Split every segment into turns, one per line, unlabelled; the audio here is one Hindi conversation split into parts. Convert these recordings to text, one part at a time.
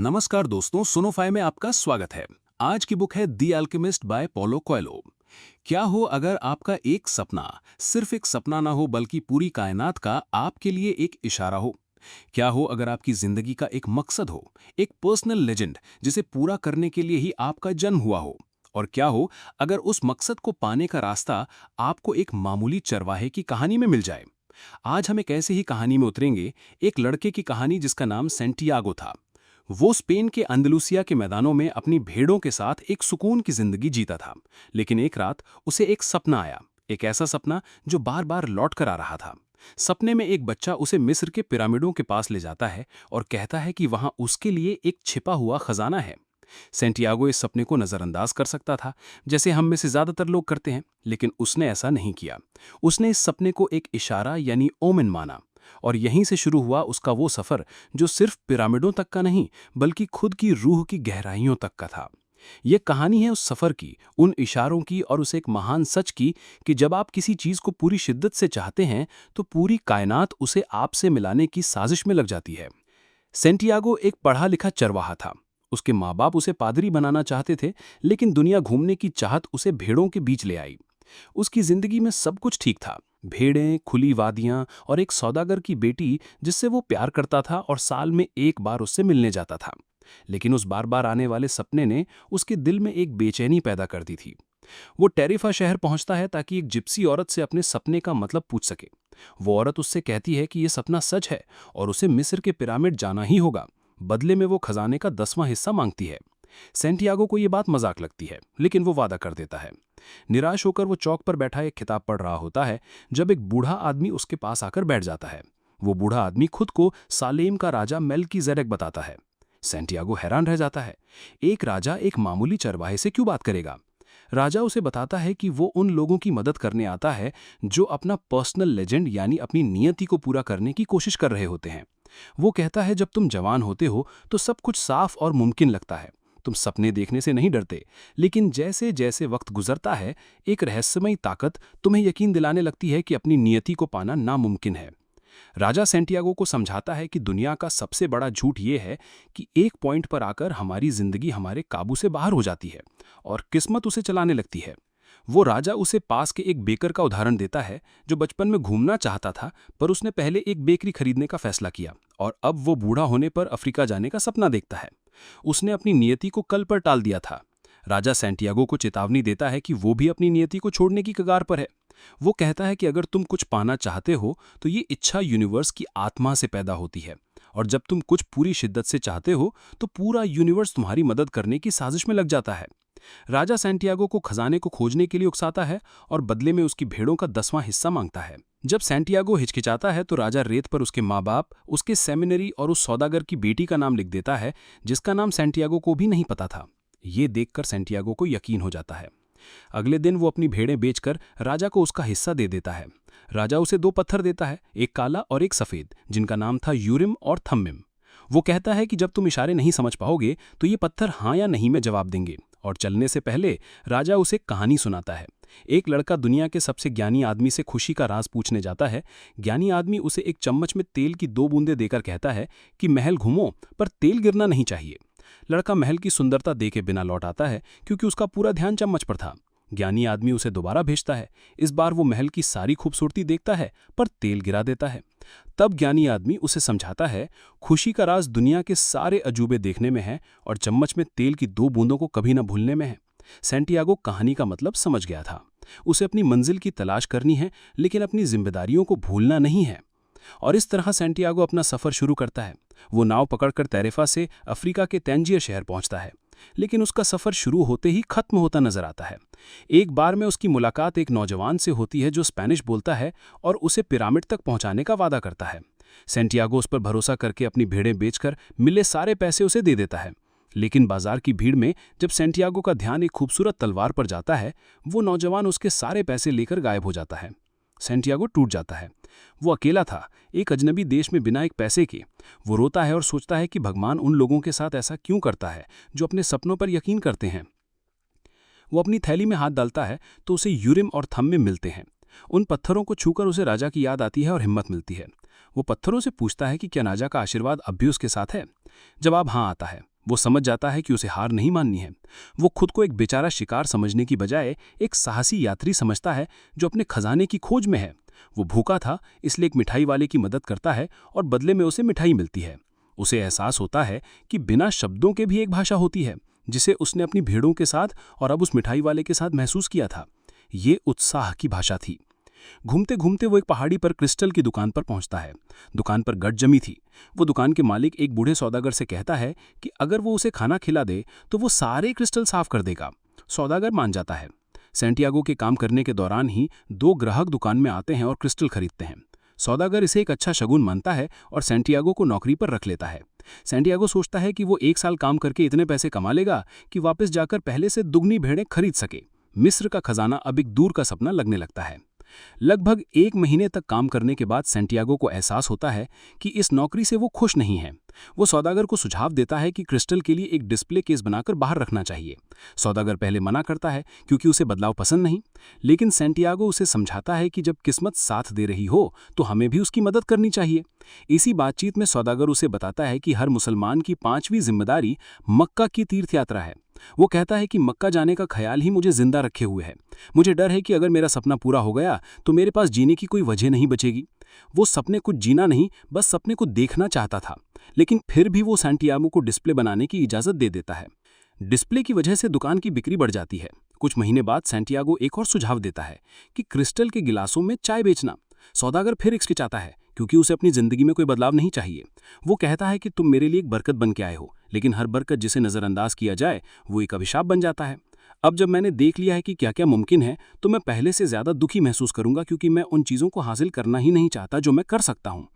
नमस्कार दोस्तों, सुनोफाई में आपका स्वागत है। आज की बुक है दी अल्केमिस्ट बाय पॉलो कोएल्हो। क्या हो अगर आपका एक सपना सिर्फ एक सपना ना हो बल्कि पूरी कायनात का आपके लिए एक इशारा हो। क्या हो अगर आपकी जिंदगी का एक मकसद हो, एक पर्सनल लेजेंड जिसे पूरा करने के लिए ही आपका जन्म हुआ हो। और क्या हो अगर उस मकसद को पाने का रास्ता आपको एक मामूली चरवाहे की कहानी में मिल जाए। आज हम एक ऐसी ही कहानी में उतरेंगे, एक लड़के की कहानी जिसका नाम सेंटियागो था। वो स्पेन के अंदलुसिया के मैदानों में अपनी भेड़ों के साथ एक सुकून की जिंदगी जीता था। लेकिन एक रात उसे एक सपना आया, एक ऐसा सपना जो बार बार लौट कर आ रहा था। सपने में एक बच्चा उसे मिस्र के पिरामिडों के पास ले जाता है और कहता है कि वहां उसके लिए एक छिपा हुआ खजाना है। सेंटियागो इस सपने को नजरअंदाज कर सकता था, जैसे हम में से ज्यादातर लोग करते हैं, लेकिन उसने ऐसा नहीं किया। उसने इस सपने को एक इशारा यानी ओमेन माना। और यहीं से शुरू हुआ उसका वो सफर जो सिर्फ पिरामिडों तक का नहीं बल्कि खुद की रूह की गहराइयों तक का था। ये कहानी है उस सफर की, उन इशारों की और उस एक महान सच की कि जब आप किसी चीज को पूरी शिद्दत से चाहते हैं तो पूरी कायनात उसे आपसे मिलाने की साजिश में लग जाती है। सेंटियागो एक पढ़ा लिखा चरवाहा था। उसके माँ बाप उसे पादरी बनाना चाहते थे, लेकिन दुनिया घूमने की चाहत उसे भेड़ों के बीच ले आई। उसकी जिंदगी में सब कुछ ठीक था, भेड़ें, खुली वादियां और एक सौदागर की बेटी जिससे वो प्यार करता था और साल में एक बार उससे मिलने जाता था। लेकिन उस बार बार आने वाले सपने ने उसके दिल में एक बेचैनी पैदा कर दी थी। वो टेरिफा शहर पहुंचता है ताकि एक जिप्सी औरत से अपने सपने का मतलब पूछ सके। वो औरत उससे कहती है कि यह सपना सच है और उसे मिस्र के पिरामिड जाना ही होगा। बदले में वो खजाने का 10वां हिस्सा मांगती है। सेंटियागो को ये बात मजाक लगती है, लेकिन वो वादा कर देता है। निराश होकर वो चौक पर बैठा एक किताब पढ़ रहा होता है जब एक बूढ़ा आदमी उसके पास आकर बैठ जाता है। वो बूढ़ा आदमी खुद को सालेम का राजा मेल्कीजेडेक बताता है। सेंटियागो हैरान रह जाता है। एक राजा एक मामूली चरवाहे से क्यों बात करेगा? राजा उसे बताता है कि वो उन लोगों की मदद करने आता है जो अपना पर्सनल लेजेंड यानी अपनी नियति को पूरा करने की कोशिश कर रहे होते हैं। वो कहता है, जब तुम जवान होते हो तो सब कुछ साफ और मुमकिन लगता है। तुम सपने देखने से नहीं डरते, लेकिन जैसे जैसे वक्त गुजरता है एक रहस्यमयी ताकत तुम्हें यकीन दिलाने लगती है कि अपनी नियति को पाना नामुमकिन है। राजा सेंटियागो को समझाता है कि दुनिया का सबसे बड़ा झूठ ये है कि एक पॉइंट पर आकर हमारी जिंदगी हमारे काबू से बाहर हो जाती है और किस्मत उसे चलाने लगती है। वो राजा उसे पास के एक बेकर का उदाहरण देता है जो बचपन में घूमना चाहता था, पर उसने पहले एक बेकरी खरीदने का फैसला किया और अब वो बूढ़ा होने पर अफ्रीका जाने का सपना देखता है। उसने अपनी नियति को कल पर टाल दिया था। राजा सेंटियागो को चेतावनी देता है कि वो भी अपनी नियति को छोड़ने की कगार पर है। वो कहता है कि अगर तुम कुछ पाना चाहते हो तो ये इच्छा यूनिवर्स की आत्मा से पैदा होती है, और जब तुम कुछ पूरी शिद्दत से चाहते हो तो पूरा यूनिवर्स तुम्हारी मदद करने की साजिश में लग जाता है। राजा सेंटियागो को खजाने को खोजने के लिए उकसाता है और बदले में उसकी भेड़ों का 10वां हिस्सा मांगता है। जब सेंटियागो हिचकिचाता है तो राजा रेत पर उसके माँ बाप, उसके सेमिनरी और उस सौदागर की बेटी का नाम लिख देता है जिसका नाम सेंटियागो को भी नहीं पता था। ये देखकर सेंटियागो को यकीन हो जाता है। अगले दिन वो अपनी भेड़ें बेचकर राजा को उसका हिस्सा दे देता है। राजा उसे 2 पत्थर देता है, एक काला और एक सफेद, जिनका नाम था यूरिम और थम्मिम। वो कहता है कि जब तुम इशारे नहीं समझ पाओगे तो ये पत्थर हाँ या नहीं में जवाब देंगे। और चलने से पहले राजा उसे कहानी सुनाता है। एक लड़का दुनिया के सबसे ज्ञानी आदमी से खुशी का राज पूछने जाता है। ज्ञानी आदमी उसे एक चम्मच में तेल की 2 बूंदें देकर कहता है कि महल घूमो पर तेल गिरना नहीं चाहिए। लड़का महल की सुंदरता देखे बिना लौट आता है क्योंकि उसका पूरा ध्यान चम्मच पर था। ज्ञानी आदमी उसे दोबारा भेजता है। इस बार वो महल की सारी खूबसूरती देखता है पर तेल गिरा देता है। तब ज्ञानी आदमी उसे समझाता है, खुशी का राज दुनिया के सारे अजूबे देखने में है और चम्मच में तेल की 2 बूंदों को कभी न भूलने में है। सेंटियागो कहानी का मतलब समझ गया था। उसे अपनी मंजिल की तलाश करनी है, लेकिन अपनी जिम्मेदारियों को भूलना नहीं है। और इस तरह सेंटियागो अपना सफर शुरू करता है। वो नाव पकड़कर तैरेफा से अफ्रीका के तंजियर शहर पहुंचता है, लेकिन उसका सफर शुरू होते ही खत्म होता नजर आता है। एक बार में उसकी मुलाकात एक नौजवान से होती है जो स्पेनिश बोलता है और उसे पिरामिड तक पहुंचाने का वादा करता है। सेंटियागो उस पर भरोसा करके अपनी भेड़ें बेचकर मिले सारे पैसे उसे दे देता है। लेकिन बाजार की भीड़ में जब सेंटियागो का ध्यान एक खूबसूरत तलवार पर जाता है, वो नौजवान उसके सारे पैसे लेकर गायब हो जाता है। सेंटियागो टूट जाता है। वो अकेला था, एक अजनबी देश में बिना एक पैसे के। वो रोता है और सोचता है कि भगवान उन लोगों के साथ ऐसा क्यों करता है जो अपने सपनों पर यकीन करते हैं। वो अपनी थैली में हाथ डालता है तो उसे यूरिम और थम्मिम मिलते हैं। उन पत्थरों को छूकर उसे राजा की याद आती है और हिम्मत मिलती है। वो पत्थरों से पूछता है कि क्या राजा का आशीर्वाद अब भी उसके साथ है। जवाब हाँ आता है। वो समझ जाता है कि उसे हार नहीं माननी है। वो खुद को एक बेचारा शिकार समझने की बजाय एक साहसी यात्री समझता है जो अपने खजाने की खोज में है। वो भूखा था, इसलिए एक मिठाई वाले की मदद करता है और बदले में उसे मिठाई मिलती है। उसे एहसास होता है कि बिना शब्दों के भी एक भाषा होती है, जिसे उसने अपनी भेड़ों के साथ और अब उस मिठाई वाले के साथ महसूस किया था। ये उत्साह की भाषा थी। घूमते घूमते वो एक पहाड़ी पर क्रिस्टल की दुकान पर पहुंचता है। दुकान पर गट जमी थी। वो दुकान के मालिक एक बूढ़े सौदागर से कहता है कि अगर वो उसे खाना खिला दे तो वो सारे क्रिस्टल साफ कर देगा। सौदागर मान जाता है। सैंटियागो के काम करने के दौरान ही 2 ग्राहक दुकान में आते हैं और क्रिस्टल खरीदते हैं। सौदागर इसे एक अच्छा शगुन मानता है और सैंटियागो को नौकरी पर रख लेता है। सैंटियागो सोचता है कि वो 1 साल काम करके इतने पैसे कमा लेगा कि वापस जाकर पहले से दुगनी भेड़ें खरीद सके। मिस्र का खजाना अब एक दूर का सपना लगने लगता है। लगभग 1 महीने तक काम करने के बाद सैंटियागो को एहसास होता है कि इस नौकरी से वो खुश नहीं है। वो सौदागर को सुझाव देता है कि क्रिस्टल के लिए एक डिस्प्ले केस बनाकर बाहर रखना चाहिए। सौदागर पहले मना करता है क्योंकि उसे बदलाव पसंद नहीं, लेकिन सैंटियागो उसे समझाता है कि जब किस्मत साथ दे रही हो तो हमें भी उसकी मदद करनी चाहिए। इसी बातचीत में सौदागर उसे बताता है कि हर मुसलमान की 5वीं जिम्मेदारी मक्का की तीर्थ यात्रा है। वो कहता है कि मक्का जाने का ख्याल ही मुझे जिंदा रखे हुए है। मुझे डर है कि अगर मेरा सपना पूरा हो गया तो मेरे पास जीने की कोई वजह नहीं बचेगी। वो सपने को जीना नहीं, बस सपने को देखना चाहता था, लेकिन फिर भी वो सैंटियागो को डिस्प्ले बनाने की इजाजत दे देता है। डिस्प्ले की वजह से दुकान की बिक्री बढ़ जाती है। कुछ महीने बाद सैंटियागो एक और सुझाव देता है कि क्रिस्टल के गिलासों में चाय बेचना। सौदागर फिर हिचकिचाता है क्योंकि उसे अपनी जिंदगी में कोई बदलाव नहीं चाहिए। वो कहता है कि तुम मेरे लिए एक बरकत बन के आए हो, लेकिन हर बरकत जिसे नज़रअंदाज किया जाए वो एक अभिशाप बन जाता है। अब जब मैंने देख लिया है कि क्या क्या मुमकिन है तो मैं पहले से ज़्यादा दुखी महसूस करूंगा, क्योंकि मैं उन चीज़ों को हासिल करना ही नहीं चाहता जो मैं कर सकता हूँ।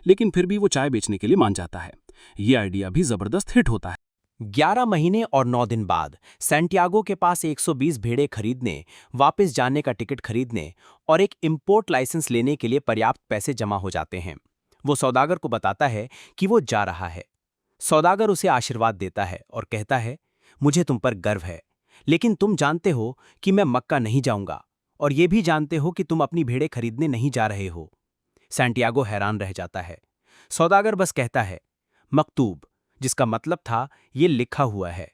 लेकिन फिर भी वो चाय बेचने के लिए मान जाता है। ये आइडिया भी ज़बरदस्त हिट होता है।
11 महीने और 9 दिन बाद सैंटियागो के पास 120 भेड़ें खरीदने, वापस जाने का टिकट खरीदने और एक इंपोर्ट लाइसेंस लेने के लिए पर्याप्त पैसे जमा हो जाते हैं। वो सौदागर को बताता है कि वो जा रहा है। सौदागर उसे आशीर्वाद देता है और कहता है, मुझे तुम पर गर्व है, लेकिन तुम जानते हो कि मैं मक्का नहीं जाऊंगा, और ये भी जानते हो कि तुम अपनी भेड़ें खरीदने नहीं जा रहे हो। सैंटियागो हैरान रह जाता है। सौदागर बस कहता है, मकतूब, जिसका मतलब था ये लिखा हुआ है।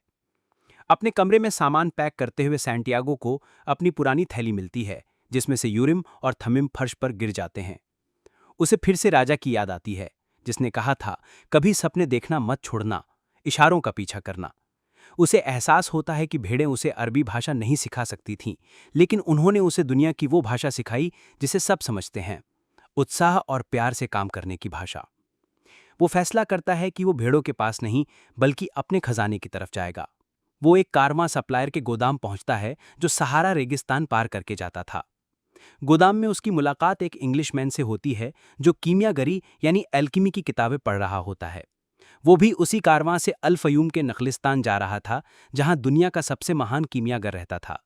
अपने कमरे में सामान पैक करते हुए सैंटियागो को अपनी पुरानी थैली मिलती है, जिसमें से यूरिम और थमिम फर्श पर गिर जाते हैं। उसे फिर से राजा की याद आती है, जिसने कहा था, कभी सपने देखना मत छोड़ना, इशारों का पीछा करना। उसे एहसास होता है कि भेड़ें उसे अरबी भाषा नहीं सिखा सकती थीं, लेकिन उन्होंने उसे दुनिया की वो भाषा सिखाई जिसे सब समझते हैं, उत्साह और प्यार से काम करने की भाषा। वो फैसला करता है कि वो भेड़ों के पास नहीं, बल्कि अपने खजाने की तरफ जाएगा। वो एक कारवां सप्लायर के गोदाम पहुंचता है जो सहारा रेगिस्तान पार करके जाता था। गोदाम में उसकी मुलाकात एक इंग्लिशमैन से होती है जो कीमियागरी यानी एल्कीमी की किताबें पढ़ रहा होता है। वो भी उसी कारवां से अल फयूम के नखलिस्तान जा रहा था, जहां दुनिया का सबसे महान कीमियागर रहता था।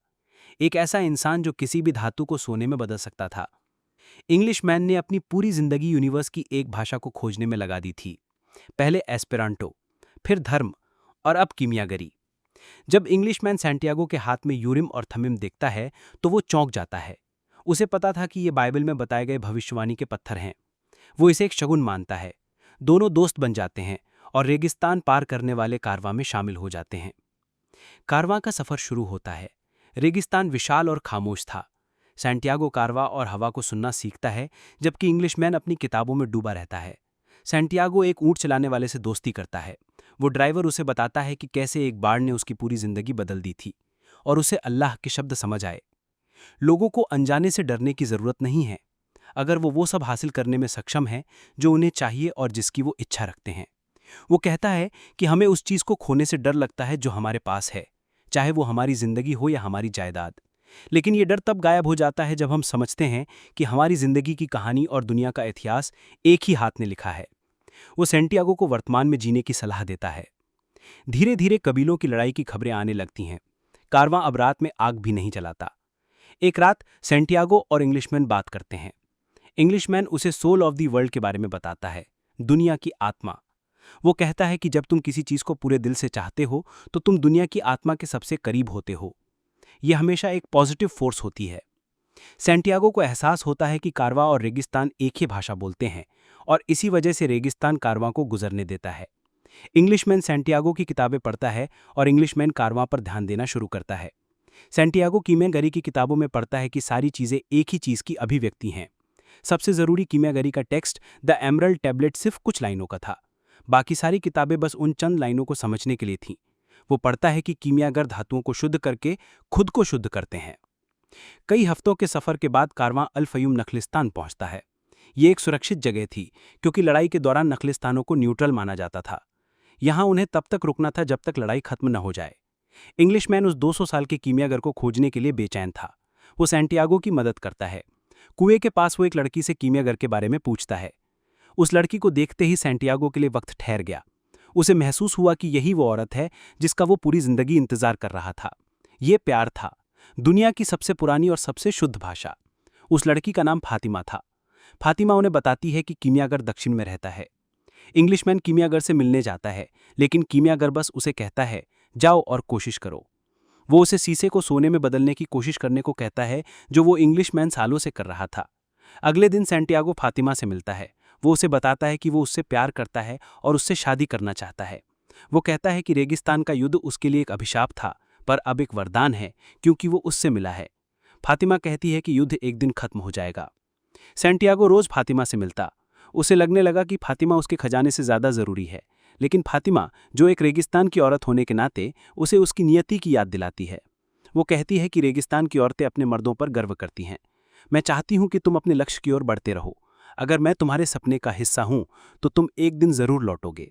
एक ऐसा इंसान जो किसी भी धातु को सोने में बदल सकता था। इंग्लिशमैन ने अपनी पूरी जिंदगी यूनिवर्स की एक भाषा को खोजने में लगा दी थी, पहले एस्पेरांटो, फिर धर्म और अब कीमियागरी। जब इंग्लिशमैन सैंटियागो के हाथ में यूरिम और थमिम देखता है तो वो चौंक जाता है। उसे पता था कि ये बाइबल में बताए गए भविष्यवाणी के पत्थर हैं। वो इसे एक शगुन मानता है। दोनों दोस्त बन जाते हैं और रेगिस्तान पार करने वाले कारवां में शामिल हो जाते हैं। कारवां का सफर शुरू होता है। रेगिस्तान विशाल और खामोश था। सैंटियागो कारवां और हवा को सुनना सीखता है, जबकि इंग्लिशमैन अपनी किताबों में डूबा रहता है। सैंटियागो एक ऊंट चलाने वाले से दोस्ती करता है। वो ड्राइवर उसे बताता है कि कैसे एक बाढ़ ने उसकी पूरी जिंदगी बदल दी थी, और उसे अल्लाह के शब्द समझ आए। लोगों को अनजाने से डरने की जरूरत नहीं है, अगर वो सब हासिल करने में सक्षम है जो उन्हें चाहिए और जिसकी वो इच्छा रखते हैं। वो कहता है कि हमें उस चीज को खोने से डर लगता है जो हमारे पास है, चाहे वो हमारी जिंदगी हो या हमारी जायदाद। लेकिन ये डर तब गायब हो जाता है जब हम समझते हैं कि हमारी जिंदगी की कहानी और दुनिया का इतिहास एक ही हाथ ने लिखा है। वो सैंटियागो को वर्तमान में जीने की सलाह देता है। धीरे धीरे कबीलों की लड़ाई की खबरें आने लगती हैं। कारवां अब रात में आग भी नहीं जलाता। एक रात सैंटियागो और इंग्लिशमैन बात करते हैं। इंग्लिशमैन उसे सोल ऑफ द वर्ल्ड के बारे में बताता है, दुनिया की आत्मा। वो कहता है कि जब तुम किसी चीज को पूरे दिल से चाहते हो तो तुम दुनिया की आत्मा के सबसे करीब होते हो। यह हमेशा एक पॉजिटिव फोर्स होती है। सैंटियागो को एहसास होता है कि कारवां और रेगिस्तान एक ही भाषा बोलते हैं, और इसी वजह से रेगिस्तान कारवां को गुजरने देता है। इंग्लिशमैन सैंटियागो की किताबें पढ़ता है और इंग्लिशमैन कारवां पर ध्यान देना शुरू करता है। सैंटियागो कीमियागरी की किताबों में पढ़ता है कि सारी चीजें एक ही चीज की अभिव्यक्ति हैं। सबसे जरूरी कीमियागरी का टेक्स्ट द एमरल्ड टैबलेट सिर्फ कुछ लाइनों का था। बाकी सारी किताबें बस उन चंद लाइनों को समझने के लिए थीं। वो पढ़ता है कि कीमियागर धातुओं को शुद्ध करके खुद को शुद्ध करते हैं। कई हफ्तों के सफर के बाद कारवां अल फयूम नखलिस्तान पहुंचता है। ये एक सुरक्षित जगह थी क्योंकि लड़ाई के दौरान नखलिस्तानों को न्यूट्रल माना जाता था। यहां उन्हें तब तक रुकना था जब तक लड़ाई खत्म न हो जाए। इंग्लिशमैन उस 200 साल के कीमियागर को खोजने के लिए बेचैन था। वो सैंटियागो की मदद करता है। कुएं के पास वो एक लड़की से कीमियागर के बारे में पूछता है। उस लड़की को देखते ही सैंटियागो के लिए वक्त ठहर गया। उसे महसूस हुआ कि यही वो औरत है जिसका वो पूरी जिंदगी इंतजार कर रहा था। ये प्यार था, दुनिया की सबसे पुरानी और सबसे शुद्ध भाषा। उस लड़की का नाम फातिमा था। फातिमा उन्हें बताती है कि कीमियागर दक्षिण में रहता है। इंग्लिशमैन कीमियागर से मिलने जाता है, लेकिन कीमियागर बस उसे कहता है, जाओ और कोशिश करो। वो उसे शीशे को सोने में बदलने की कोशिश करने को कहता है, जो वो इंग्लिशमैन सालों से कर रहा था। अगले दिन सैंटियागो फातिमा से मिलता है। वो उसे बताता है कि वो उससे प्यार करता है और उससे शादी करना चाहता है। वो कहता है कि रेगिस्तान का युद्ध उसके लिए एक अभिशाप था, पर अब एक वरदान है क्योंकि वो उससे मिला है। फातिमा कहती है कि युद्ध एक दिन खत्म हो जाएगा। सैंटियागो रोज फातिमा से मिलता। उसे लगने लगा कि फातिमा उसके खजाने से ज्यादा जरूरी है, लेकिन फातिमा, जो एक रेगिस्तान की औरत होने के नाते, उसे उसकी नियति की याद दिलाती है। वो कहती है कि रेगिस्तान की औरतें अपने मर्दों पर गर्व करती हैं। मैं चाहती हूं कि तुम अपने लक्ष्य की ओर बढ़ते रहो। अगर मैं तुम्हारे सपने का हिस्सा हूं तो तुम एक दिन जरूर लौटोगे।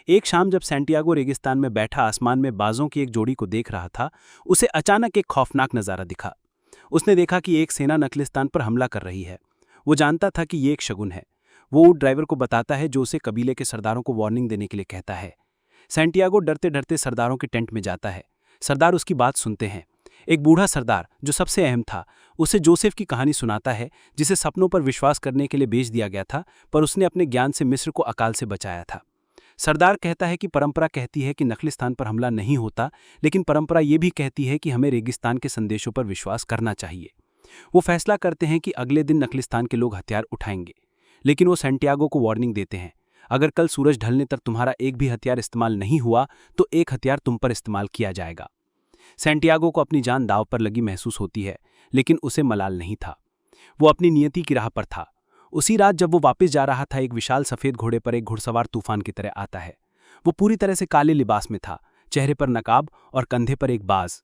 एक शाम जब सैंटियागो रेगिस्तान में बैठा आसमान में बाजों की एक जोड़ी को देख रहा था, उसे अचानक एक खौफनाक नजारा दिखा। उसने देखा कि एक सेना नखलिस्तान पर हमला कर रही है। वो जानता था कि ये एक शगुन है। वो ऊंट ड्राइवर को बताता है, जो उसे कबीले के सरदारों को वार्निंग देने के लिए कहता है। सैंटियागो डरते डरते सरदारों के टेंट में जाता है। सरदार उसकी बात सुनते हैं। एक बूढ़ा सरदार, जो सबसे अहम था, उसे जोसेफ की कहानी सुनाता है, जिसे सपनों पर विश्वास करने के लिए भेज दिया गया था, पर उसने अपने ज्ञान से मिस्र को अकाल से बचाया था। सरदार कहता है कि परंपरा कहती है कि नखलिस्तान पर हमला नहीं होता, लेकिन परंपरा ये भी कहती है कि हमें रेगिस्तान के संदेशों पर विश्वास करना चाहिए। वो फैसला करते हैं कि अगले दिन नखलिस्तान के लोग हथियार उठाएंगे, लेकिन वो सैंटियागो को वार्निंग देते हैं, अगर कल सूरज ढलने तक तुम्हारा एक भी हथियार इस्तेमाल नहीं हुआ तो एक हथियार तुम पर इस्तेमाल किया जाएगा। सैंटियागो को अपनी जान दांव पर लगी महसूस होती है, लेकिन उसे मलाल नहीं था। वो अपनी नियति की राह पर था। उसी रात जब वो वापस जा रहा था, एक विशाल सफेद घोड़े पर एक घुड़सवार तूफान की तरह आता है। वो पूरी तरह से काले लिबास में था, चेहरे पर नकाब और कंधे पर एक बाज।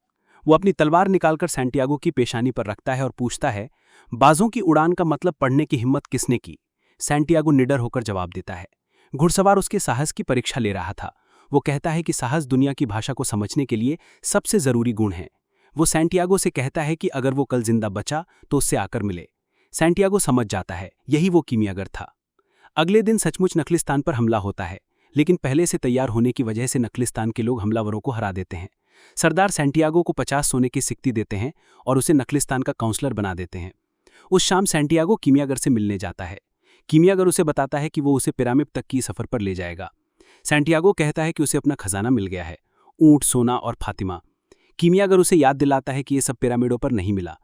वो अपनी तलवार निकालकर सैंटियागो की पेशानी पर रखता है और पूछता है, बाजों की उड़ान का मतलब पढ़ने की हिम्मत किसने की? सैंटियागो निडर होकर जवाब देता है। घुड़सवार उसके साहस की परीक्षा ले रहा था। वो कहता है कि साहस दुनिया की भाषा को समझने के लिए सबसे जरूरी गुण है। वो सैंटियागो से कहता है कि अगर वो कल जिंदा बचा तो उससे आकर मिले। सैंटियागो समझ जाता है, यही वो कीमियागर था। अगले दिन सचमुच नखलिस्तान पर हमला होता है, लेकिन पहले से तैयार होने की वजह से नखलिस्तान के लोग हमलावरों को हरा देते हैं। सरदार सैंटियागो को 50 सोने की सिक्की देते हैं और उसे नखलिस्तान का काउंसलर बना देते हैं। उस शाम सैंटियागो कीमियागर से मिलने जाता है। कीमियागर उसे बताता है कि वो उसे पिरामिड तक की सफर पर ले जाएगा। सैंटियागो कहता है कि उसे अपना खजाना मिल गया है, ऊंट, सोना और फातिमा। कीमियागर उसे याद दिलाता है कि ये सब पिरामिडों पर नहीं मिला।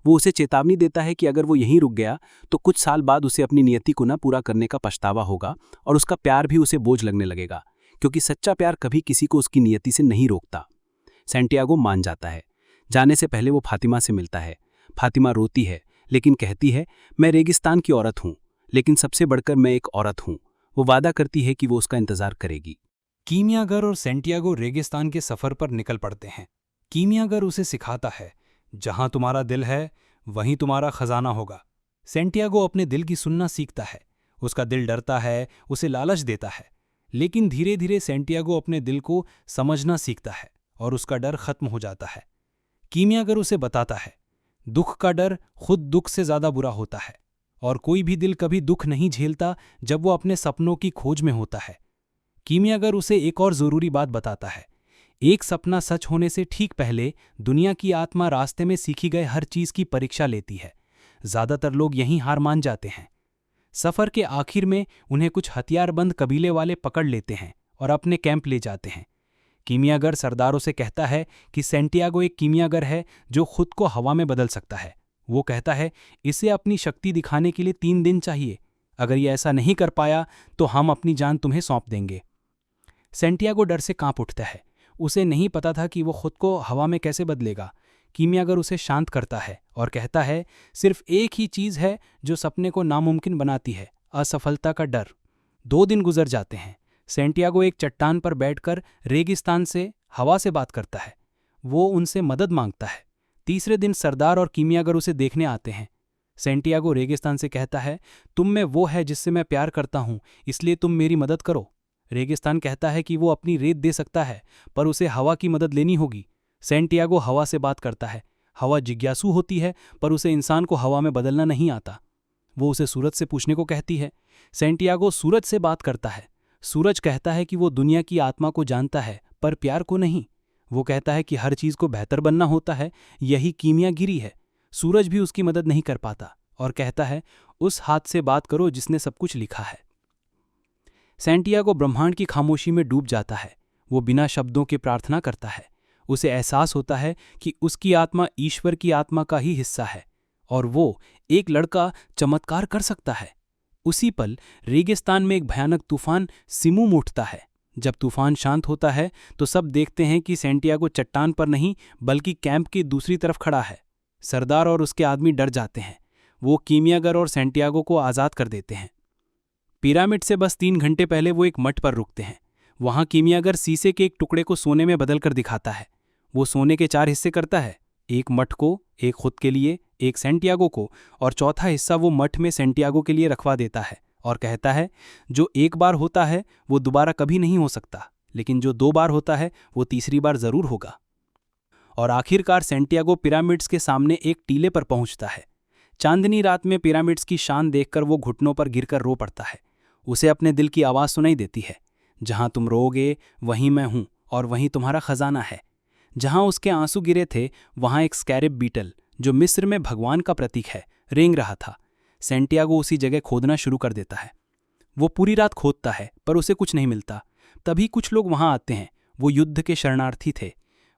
वो उसे चेतावनी देता है कि अगर वो यहीं रुक गया तो कुछ साल बाद उसे अपनी नियति को न पूरा करने का पछतावा होगा और उसका प्यार भी उसे बोझ लगने लगेगा, क्योंकि सच्चा प्यार कभी किसी को उसकी नियति से नहीं रोकता। सैंटियागो मान जाता है। जाने से पहले वो फातिमा से मिलता है। फातिमा रोती है, लेकिन कहती है, मैं रेगिस्तान की औरत हूँ, लेकिन सबसे बढ़कर मैं एक औरत हूँ। वो वादा करती है कि वो उसका इंतजार करेगी।
कीमियागर और सैंटियागो रेगिस्तान के सफर पर निकल पड़ते हैं। कीमियागर उसे सिखाता है, जहां तुम्हारा दिल है वहीं तुम्हारा खजाना होगा। सैंटियागो अपने दिल की सुनना सीखता है। उसका दिल डरता है, उसे लालच देता है, लेकिन धीरे धीरे सैंटियागो अपने दिल को समझना सीखता है और उसका डर खत्म हो जाता है। कीमियागर उसे बताता है, दुख का डर खुद दुख से ज्यादा बुरा होता है और कोई भी दिल कभी दुख नहीं झेलता जब वो अपने सपनों की खोज में होता है। कीमियागर उसे एक और जरूरी बात बताता है, एक सपना सच होने से ठीक पहले दुनिया की आत्मा रास्ते में सीखी गए हर चीज की परीक्षा लेती है। ज्यादातर लोग यहीं हार मान जाते हैं। सफर के आखिर में उन्हें कुछ हथियारबंद कबीले वाले पकड़ लेते हैं और अपने कैंप ले जाते हैं। कीमियागर सरदारों से कहता है कि सैंटियागो एक कीमियागर है जो खुद को हवा में बदल सकता है। वो कहता है, इसे अपनी शक्ति दिखाने के लिए 3 दिन चाहिए। अगर ये ऐसा नहीं कर पाया तो हम अपनी जान तुम्हें सौंप देंगे। सेंटियागो डर से कांप उठता है। उसे नहीं पता था कि वो खुद को हवा में कैसे बदलेगा। कीमियागर उसे शांत करता है और कहता है, सिर्फ एक ही चीज़ है जो सपने को नामुमकिन बनाती है, असफलता का डर। 2 दिन गुजर जाते हैं। सेंटियागो एक चट्टान पर बैठकर रेगिस्तान से, हवा से बात करता है। वो उनसे मदद मांगता है। तीसरे दिन सरदार और कीमियागर उसे देखने आते हैं। सेंटियागो रेगिस्तान से कहता है, तुम में वो है जिससे मैं प्यार करता हूँ, इसलिए तुम मेरी मदद करो। रेगिस्तान कहता है कि वो अपनी रेत दे सकता है, पर उसे हवा की मदद लेनी होगी। सेंटियागो हवा से बात करता है। हवा जिज्ञासु होती है, पर उसे इंसान को हवा में बदलना नहीं आता। वो उसे सूरज से पूछने को कहती है। सेंटियागो सूरज से बात करता है। सूरज कहता है कि वो दुनिया की आत्मा को जानता है, पर प्यार को नहीं। वो कहता है कि हर चीज़ को बेहतर बनना होता है, यही कीमियागिरी है। सूरज भी उसकी मदद नहीं कर पाता और कहता है, उस हाथ से बात करो जिसने सब कुछ लिखा है। सेंटियागो ब्रह्मांड की खामोशी में डूब जाता है। वो बिना शब्दों के प्रार्थना करता है। उसे एहसास होता है कि उसकी आत्मा ईश्वर की आत्मा का ही हिस्सा है और वो, एक लड़का, चमत्कार कर सकता है। उसी पल रेगिस्तान में एक भयानक तूफान सिमुम उठता है। जब तूफान शांत होता है तो सब देखते हैं कि सेंटियागो चट्टान पर नहीं बल्कि कैंप की दूसरी तरफ खड़ा है। सरदार और उसके आदमी डर जाते हैं। वो कीमियागर और सेंटियागो को आज़ाद कर देते हैं। पिरामिड से बस 3 घंटे पहले वो एक मठ पर रुकते हैं। वहाँ कीमियागर शीशे के एक टुकड़े को सोने में बदलकर दिखाता है। वो सोने के 4 हिस्से करता है, एक मठ को, एक खुद के लिए, एक सेंटियागो को, और चौथा हिस्सा वो मठ में सेंटियागो के लिए रखवा देता है और कहता है, जो एक बार होता है वो दोबारा कभी नहीं हो सकता, लेकिन जो 2 बार होता है वो तीसरी बार जरूर होगा। और आखिरकार सेंटियागो पिरामिड्स के सामने एक टीले पर पहुंचता है। चांदनी रात में पिरामिड्स की शान देखकर वो घुटनों पर गिरकर रो पड़ता है। उसे अपने दिल की आवाज़ सुनाई देती है, जहां तुम रोगे वहीं मैं हूं और वहीं तुम्हारा खजाना है। जहां उसके आंसू गिरे थे वहां एक स्कैरिब बीटल, जो मिस्र में भगवान का प्रतीक है, रेंग रहा था। सेंटियागो उसी जगह खोदना शुरू कर देता है। वो पूरी रात खोदता है पर उसे कुछ नहीं मिलता। तभी कुछ लोग वहां आते हैं। वो युद्ध के शरणार्थी थे।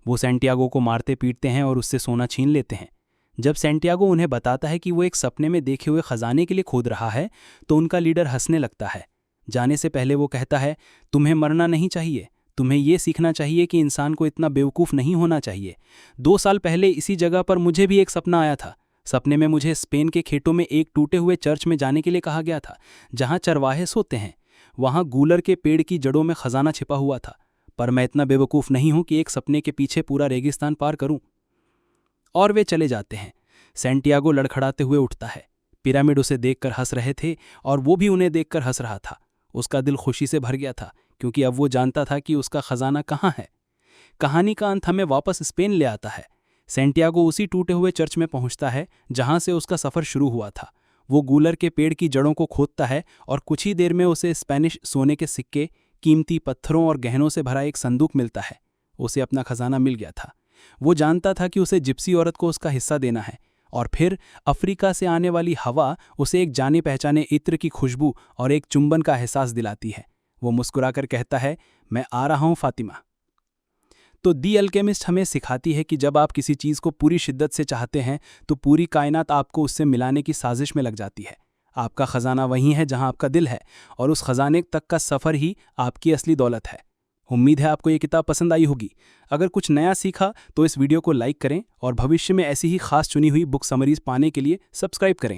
वो सेंटियागो को मारते पीटते हैं और उससे सोना छीन लेते हैं। जब सेंटियागो उन्हें बताता है कि वो एक सपने में देखे हुए खजाने के लिए खोद रहा है तो उनका लीडर हंसने लगता है। जाने से पहले वो कहता है, तुम्हें मरना नहीं चाहिए, तुम्हें ये सीखना चाहिए कि इंसान को इतना बेवकूफ़ नहीं होना चाहिए। 2 साल पहले इसी जगह पर मुझे भी एक सपना आया था। सपने में मुझे स्पेन के खेतों में एक टूटे हुए चर्च में जाने के लिए कहा गया था, जहाँ चरवाहे सोते हैं। वहाँ गूलर के पेड़ की जड़ों में खजाना छिपा हुआ था, पर मैं इतना बेवकूफ़ नहीं हूँ कि एक सपने के पीछे पूरा रेगिस्तान पार करूँ। और वे चले जाते हैं। सेंटियागो लड़खड़ाते हुए उठता है। पिरामिड उसे देखकर हंस रहे थे और वो भी उन्हें देखकर हंस रहा था। उसका दिल खुशी से भर गया था, क्योंकि अब वो जानता था कि उसका खजाना कहाँ है। कहानी का अंत हमें वापस स्पेन ले आता है। सेंटियागो उसी टूटे हुए चर्च में पहुंचता है जहां से उसका सफ़र शुरू हुआ था। वो गूलर के पेड़ की जड़ों को खोदता है और कुछ ही देर में उसे स्पेनिश सोने के सिक्के, कीमती पत्थरों और गहनों से भरा एक संदूक मिलता है। उसे अपना खजाना मिल गया था। वो जानता था कि उसे जिप्सी औरत को उसका हिस्सा देना है। और फिर अफ्रीका से आने वाली हवा उसे एक जाने पहचाने इत्र की खुशबू और एक चुंबन का एहसास दिलाती है। वो मुस्कुराकर कहता है, मैं आ रहा हूँ फातिमा। तो दी अल्केमिस्ट हमें सिखाती है कि जब आप किसी चीज़ को पूरी शिद्दत से चाहते हैं तो पूरी कायनात आपको उससे मिलाने की साजिश में लग जाती है। आपका खजाना वहीं है जहां आपका दिल है, और उस खजाने तक का सफ़र ही आपकी असली दौलत है। उम्मीद है आपको ये किताब पसंद आई होगी। अगर कुछ नया सीखा तो इस वीडियो को लाइक करें और भविष्य में ऐसी ही खास चुनी हुई बुक समरीज पाने के लिए सब्सक्राइब करें।